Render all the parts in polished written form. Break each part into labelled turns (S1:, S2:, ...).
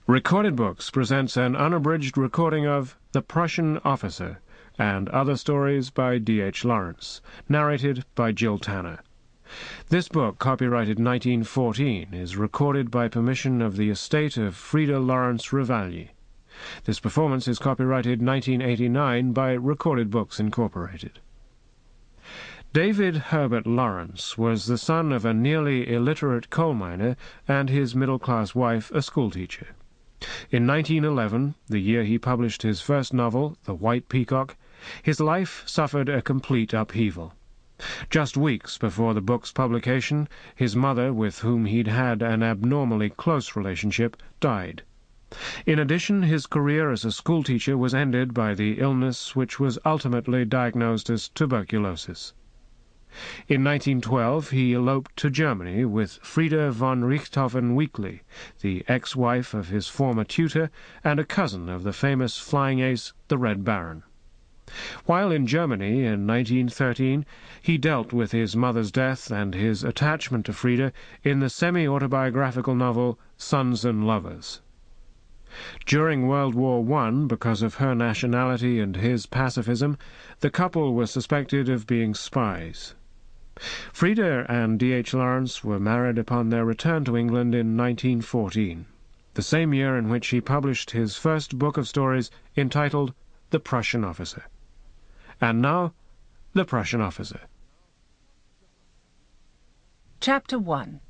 S1: Recorded Books presents an unabridged recording of The Prussian Officer and other stories by D.H. Lawrence, narrated by Jill Tanner. This book, copyrighted 1914, is recorded by permission of the estate of Frida Lawrence Revalli. This performance is copyrighted 1989 by Recorded Books, Incorporated. David Herbert Lawrence was the son of a nearly illiterate coal miner and his middle-class wife, a schoolteacher. In 1911, the year he published his first novel, The White Peacock, his life suffered a complete upheaval. Just weeks before the book's publication, his mother, with whom he'd had an abnormally close relationship, died. In addition, his career as a schoolteacher was ended by the illness which was ultimately diagnosed as tuberculosis. In 1912, he eloped to Germany with Frieda von Richthofen-Weekly, the ex-wife of his former tutor and a cousin of the famous flying ace, the Red Baron. While in Germany in 1913, he dealt with his mother's death and his attachment to Frieda in the semi-autobiographical novel Sons and Lovers. During World War I, because of her nationality and his pacifism, the couple were suspected of being spies. Frieda and D.H. Lawrence were married upon their return to England in 1914, the same year in which he published his first book of stories entitled The Prussian Officer. And now, The Prussian Officer.
S2: Chapter 1.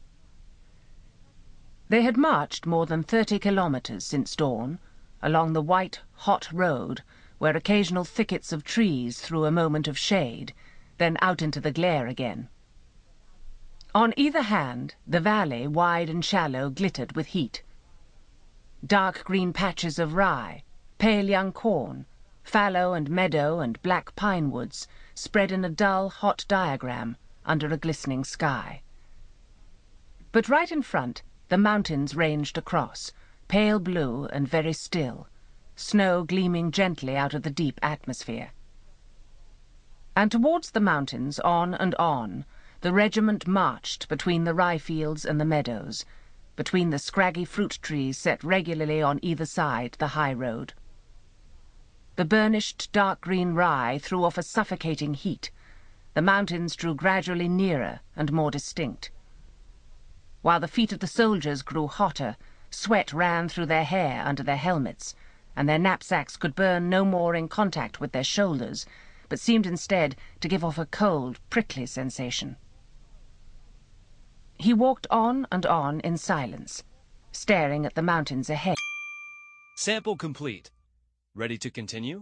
S2: They had marched more than 30 kilometres since dawn, along the white, hot road, where occasional thickets of trees threw a moment of shade, then out into the glare again. On either hand, the valley, wide and shallow, glittered with heat. Dark green patches of rye, pale young corn, fallow and meadow and black pine woods spread in a dull, hot diagram under a glistening sky. But right in front, the mountains ranged across, pale blue and very still, snow gleaming gently out of the deep atmosphere. And towards the mountains, on and on, the regiment marched between the rye fields and the meadows, between the scraggy fruit trees set regularly on either side the high road. The burnished dark green rye threw off a suffocating heat. The mountains drew gradually nearer and more distinct. While the feet of the soldiers grew hotter, sweat ran through their hair under their helmets, and their knapsacks could burn no more in contact with their shoulders, but seemed instead to give off a cold, prickly sensation. He walked on and on in silence, staring at the mountains ahead.
S3: Sample complete. Ready to continue?